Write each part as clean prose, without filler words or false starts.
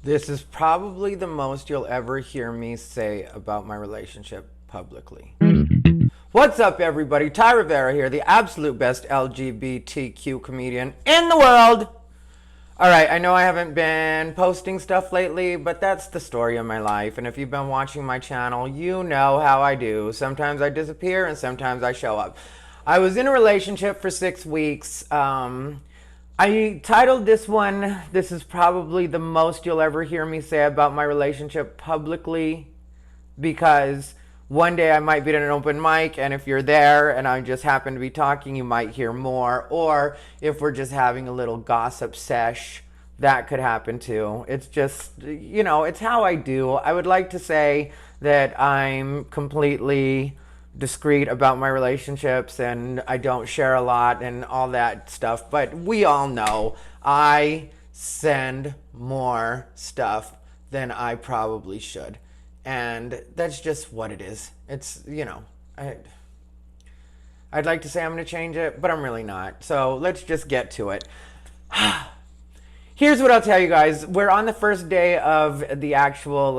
This is probably the most you'll ever hear me say about my relationship publicly. What's up, everybody? Rivera here, the absolute best LGBTQ comedian in the world. All right, I know I haven't been posting stuff lately, but that's the story of my life. And if you've been watching my channel, you know how I do. Sometimes I disappear and sometimes I show up. I was in a relationship for 6 weeks. I titled this one, this is probably the most you'll ever hear me say about my relationship publicly, because one day I might be at an open mic, and if you're there and I just happen to be talking, you might hear more. Or if we're just having a little gossip sesh, that could happen too. It's just, it's how I do. I would like to say that I'm completely discreet about my relationships and I don't share a lot and all that stuff, but we all know I send more stuff than I probably should. And that's just what it is. It's, I'd like to say I'm going to change it, but I'm really not. So let's just get to it. Here's what I'll tell you guys. We're on the first day of the actual,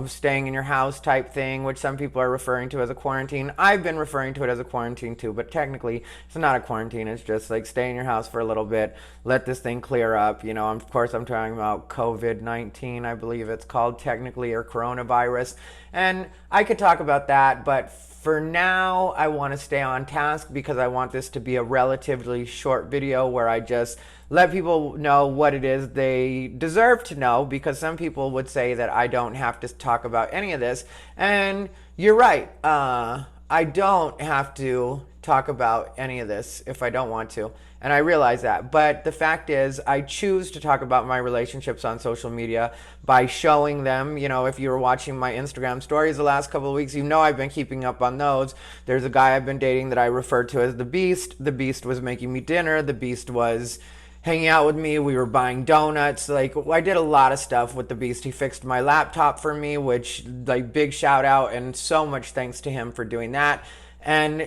staying in your house type thing, which some people are referring to as a quarantine. I've been referring to it as a quarantine too, but technically it's not a quarantine. It's just like stay in your house for a little bit, let this thing clear up. Of course, I'm talking about COVID-19, I believe it's called technically, or coronavirus. And I could talk about that, but for now, I want to stay on task because I want this to be a relatively short video where I just let people know what it is they deserve to know, because some people would say that I don't have to talk about any of this. And you're right. I don't have to talk about any of this if I don't want to. And I realize that. But the fact is, I choose to talk about my relationships on social media by showing them. If you were watching my Instagram stories the last couple of weeks, I've been keeping up on those. There's a guy I've been dating that I referred to as the Beast. The Beast was making me dinner. The Beast was hanging out with me. We were buying donuts. I did a lot of stuff with the Beast. He fixed my laptop for me, which, big shout out and so much thanks to him for doing that. And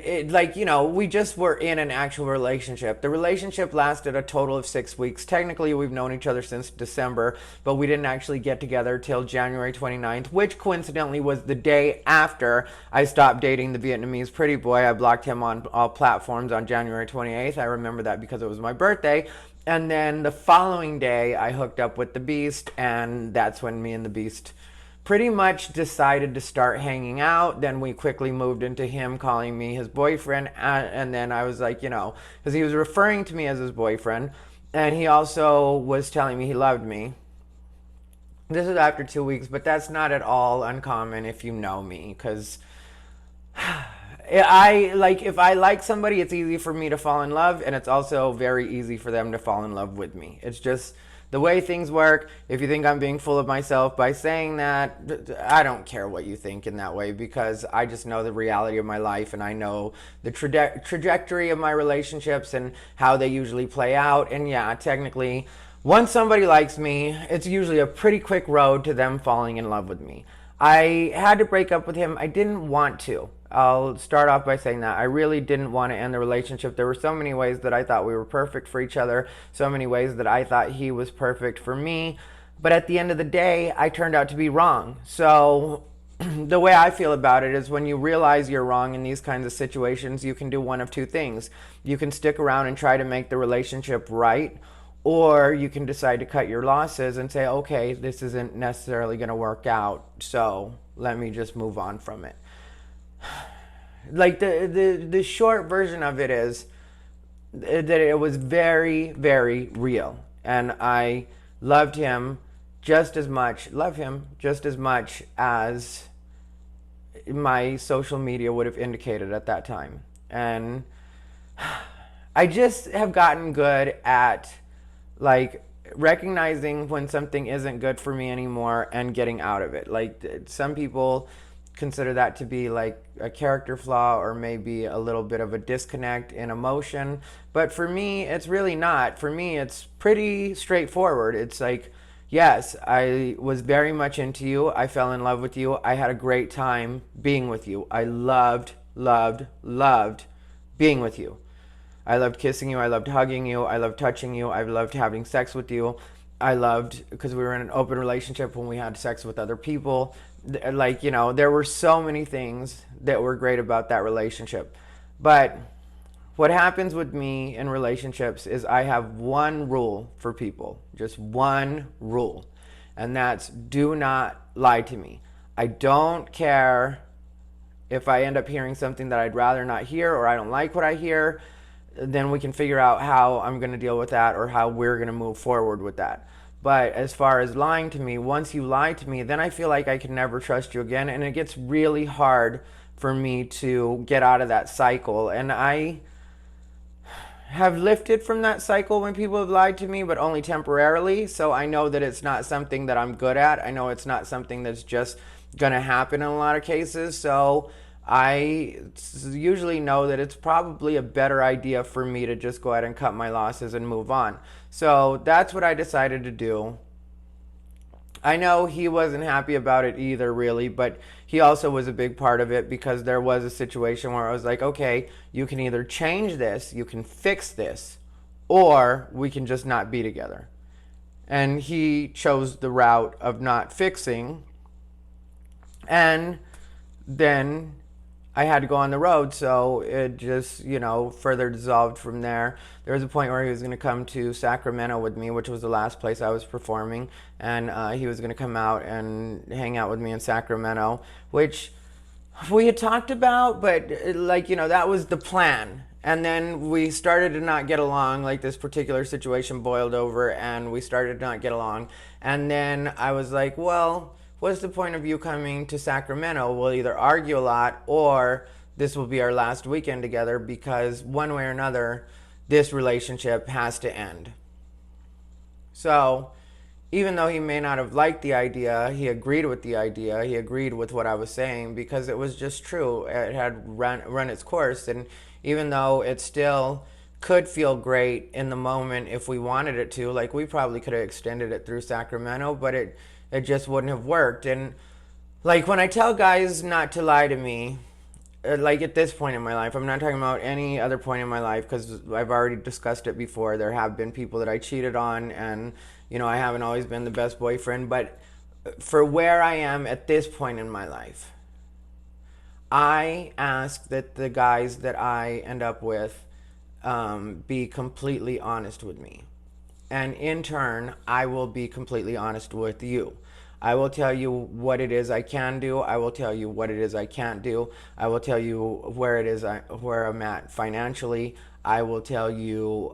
we just were in an actual relationship. The relationship lasted a total of 6 weeks. Technically, we've known each other since December, but we didn't actually get together till January 29th, which coincidentally was the day after I stopped dating the Vietnamese pretty boy. I blocked him on all platforms on January 28th. I remember that because it was my birthday. And then the following day, I hooked up with the Beast, and that's when me and the Beast pretty much decided to start hanging out. Then we quickly moved into him calling me his boyfriend, and then I was like, because he was referring to me as his boyfriend, and he also was telling me he loved me. This is after 2 weeks, but that's not at all uncommon if you know me, because if I like somebody, it's easy for me to fall in love, and it's also very easy for them to fall in love with me. It's just the way things work. If you think I'm being full of myself by saying that, I don't care what you think in that way, because I just know the reality of my life, and I know the trajectory of my relationships and how they usually play out. And yeah, technically, once somebody likes me, it's usually a pretty quick road to them falling in love with me. I had to break up with him. I didn't want to. I'll start off by saying that I really didn't want to end the relationship. There were so many ways that I thought we were perfect for each other, so many ways that I thought he was perfect for me. But at the end of the day, I turned out to be wrong. So the way I feel about it is, when you realize you're wrong in these kinds of situations, you can do one of two things. You can stick around and try to make the relationship right, or you can decide to cut your losses and say, okay, this isn't necessarily going to work out, so let me just move on from it. The short version of it is that it was very, very real, and I loved him just as much as my social media would have indicated at that time. And I just have gotten good at recognizing when something isn't good for me anymore and getting out of it. Some people consider that to be a character flaw, or maybe a little bit of a disconnect in emotion, but for me it's really not. For me, it's pretty straightforward. It's yes, I was very much into you, I fell in love with you, I had a great time being with you, I loved being with you. I loved kissing you, I loved hugging you, I loved touching you, I loved having sex with you. I loved because we were in an open relationship when we had sex with other people. Like, there were so many things that were great about that relationship. But what happens with me in relationships is I have one rule for people, just one rule, and that's do not lie to me. I don't care if I end up hearing something that I'd rather not hear or I don't like what I hear, then we can figure out how I'm going to deal with that or how we're going to move forward with that. But as far as lying to me, once you lie to me, then I feel like I can never trust you again, and it gets really hard for me to get out of that cycle. And I have lifted from that cycle when people have lied to me, but only temporarily. So I know that it's not something that I'm good at. I know it's not something that's just going to happen in a lot of cases. So I usually know that it's probably a better idea for me to just go ahead and cut my losses and move on. So that's what I decided to do. I know he wasn't happy about it either, really, but he also was a big part of it because there was a situation where I was like, okay, you can either change this, you can fix this, or we can just not be together. And he chose the route of not fixing, and then I had to go on the road, so it just, further dissolved from there. There was a point where he was going to come to Sacramento with me, which was the last place I was performing, and he was going to come out and hang out with me in Sacramento, which we had talked about, but that was the plan. And then we started to not get along, like this particular situation boiled over, and we started to not get along. And then I was like, well, what's the point of you coming to Sacramento? We'll either argue a lot or this will be our last weekend together, because one way or another, this relationship has to end. So even though he may not have liked the idea, he agreed with the idea. He agreed with what I was saying because it was just true. It had run its course. And even though it still could feel great in the moment if we wanted it to, like we probably could have extended it through Sacramento, but it just wouldn't have worked. And like when I tell guys not to lie to me, like at this point in my life, I'm not talking about any other point in my life because I've already discussed it before. There have been people that I cheated on, and I haven't always been the best boyfriend. But for where I am at this point in my life, I ask that the guys that I end up with be completely honest with me. And in turn, I will be completely honest with you. I will tell you what it is I can do. I will tell you what it is I can't do. I will tell you where it is where I'm at financially. I will tell you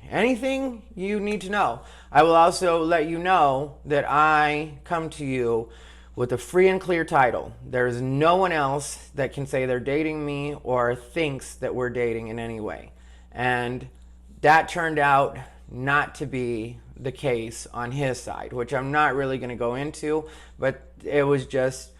anything you need to know. I will also let you know that I come to you with a free and clear title. There is no one else that can say they're dating me or thinks that we're dating in any way. And that turned out not to be the case on his side, which I'm not really going to go into, but it was just,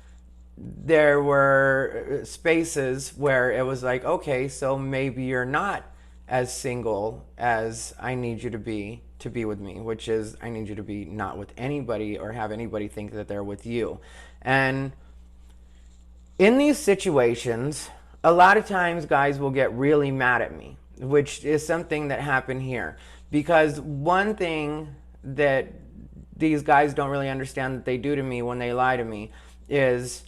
there were spaces where it was like, okay, so maybe you're not as single as I need you to be with me, which is I need you to be not with anybody or have anybody think that they're with you. And in these situations, a lot of times guys will get really mad at me, which is something that happened here. Because one thing that these guys don't really understand that they do to me when they lie to me is,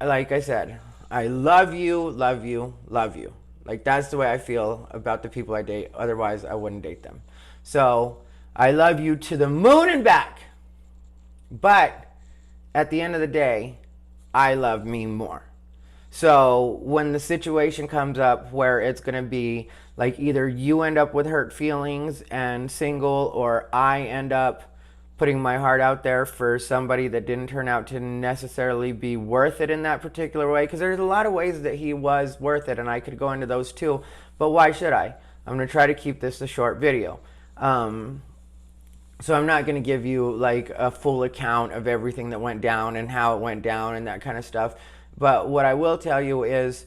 like I said, I love you, love you, love you. Like that's the way I feel about the people I date. Otherwise, I wouldn't date them. So I love you to the moon and back. But at the end of the day, I love me more. So when the situation comes up where it's going to be like either you end up with hurt feelings and single, or I end up putting my heart out there for somebody that didn't turn out to necessarily be worth it in that particular way, because there's a lot of ways that he was worth it, and I could go into those too, but why should I? I'm going to try to keep this a short video. So I'm not going to give you like a full account of everything that went down and how it went down and that kind of stuff. But what I will tell you is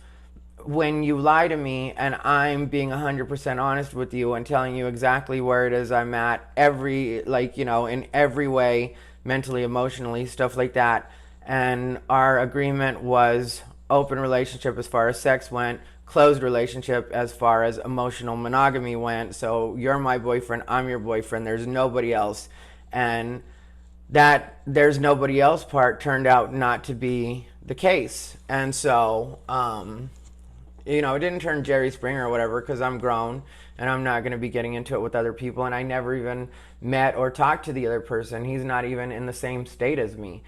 when you lie to me and I'm being 100% honest with you and telling you exactly where it is I'm at, in every way, mentally, emotionally, stuff like that. And our agreement was open relationship as far as sex went, closed relationship as far as emotional monogamy went. So you're my boyfriend, I'm your boyfriend, there's nobody else. And that there's nobody else part turned out not to be the case. And so, it didn't turn Jerry Springer or whatever, because I'm grown and I'm not going to be getting into it with other people. And I never even met or talked to the other person. He's not even in the same state as me.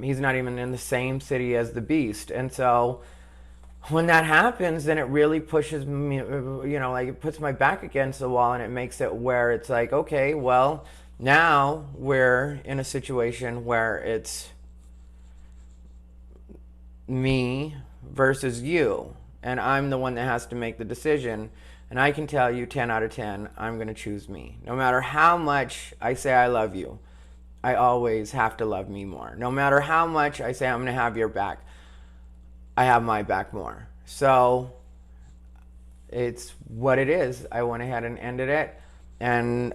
He's not even in the same city as the Beast. And so when that happens, then it really pushes me, it puts my back against the wall, and it makes it where it's like, okay, well, now we're in a situation where it's me versus you, and I'm the one that has to make the decision. And I can tell you 10 out of 10, I'm going to choose me. No matter how much I say I love you, I always have to love me more. No matter how much I say I'm going to have your back, I have my back more. So it's what it is. I went ahead and ended it. And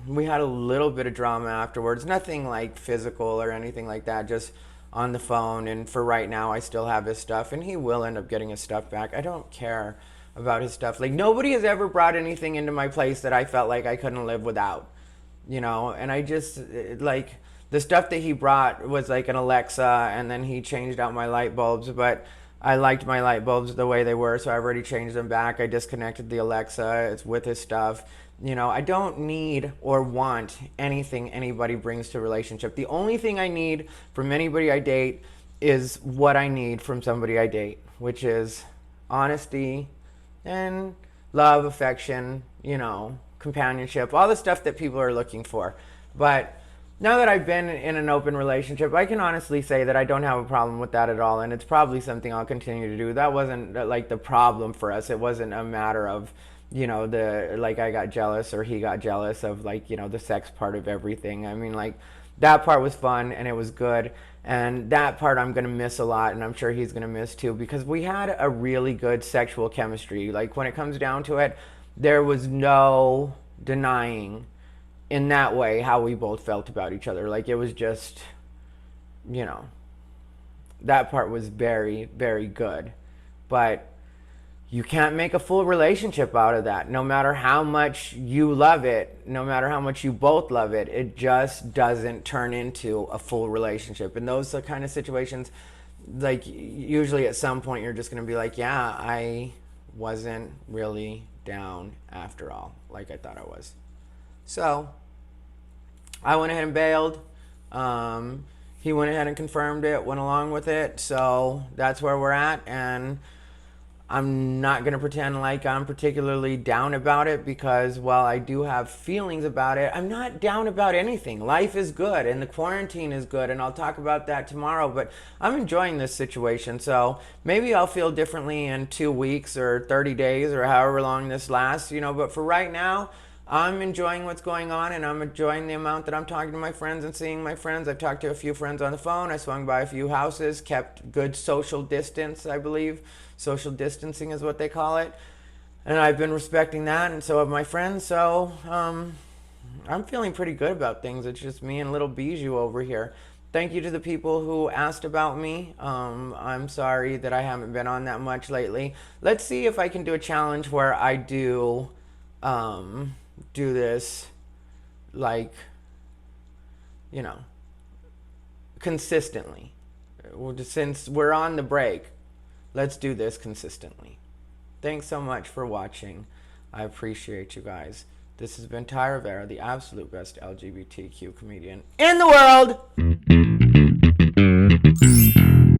we had a little bit of drama afterwards. Nothing like physical or anything like that, just on the phone. And for right now, I still have his stuff, and he will end up getting his stuff back. I don't care about his stuff. Like, nobody has ever brought anything into my place that I felt like I couldn't live without, and I just, like, the stuff that he brought was like an Alexa, and then he changed out my light bulbs, but I liked my light bulbs the way they were, so I've already changed them back. I disconnected the Alexa. It's with his stuff. I don't need or want anything anybody brings to a relationship. The only thing I need from anybody I date is what I need from somebody I date, which is honesty and love, affection, companionship, all the stuff that people are looking for. But now that I've been in an open relationship, I can honestly say that I don't have a problem with that at all, and it's probably something I'll continue to do. That wasn't like the problem for us. It wasn't a matter of, I got jealous or he got jealous of, the sex part of everything. I mean, that part was fun and it was good. And that part I'm going to miss a lot, and I'm sure he's going to miss too, because we had a really good sexual chemistry. Like, when it comes down to it, there was no denying in that way how we both felt about each other. Like, it was just, that part was very, very good. But you can't make a full relationship out of that. No matter how much you love it, no matter how much you both love it, it just doesn't turn into a full relationship. In those kind of situations, usually at some point you're just going to be like, yeah, I wasn't really down after all, like I thought I was. So I went ahead and bailed. He went ahead and confirmed it, went along with it. So that's where we're at. And I'm not going to pretend like I'm particularly down about it, because while I do have feelings about it, I'm not down about anything. Life is good and the quarantine is good, and I'll talk about that tomorrow, but I'm enjoying this situation. So maybe I'll feel differently in 2 weeks or 30 days or however long this lasts, but for right now, I'm enjoying what's going on, and I'm enjoying the amount that I'm talking to my friends and seeing my friends. I've talked to a few friends on the phone. I swung by a few houses, kept good social distance, I believe. Social distancing is what they call it. And I've been respecting that, and so have my friends. So I'm feeling pretty good about things. It's just me and little Bijou over here. Thank you to the people who asked about me. I'm sorry that I haven't been on that much lately. Let's see if I can do a challenge where I do this, consistently. Since we're on the break, let's do this consistently. Thanks so much for watching. I appreciate you guys. This has been Rivera, the absolute best LGBTQ comedian in the world.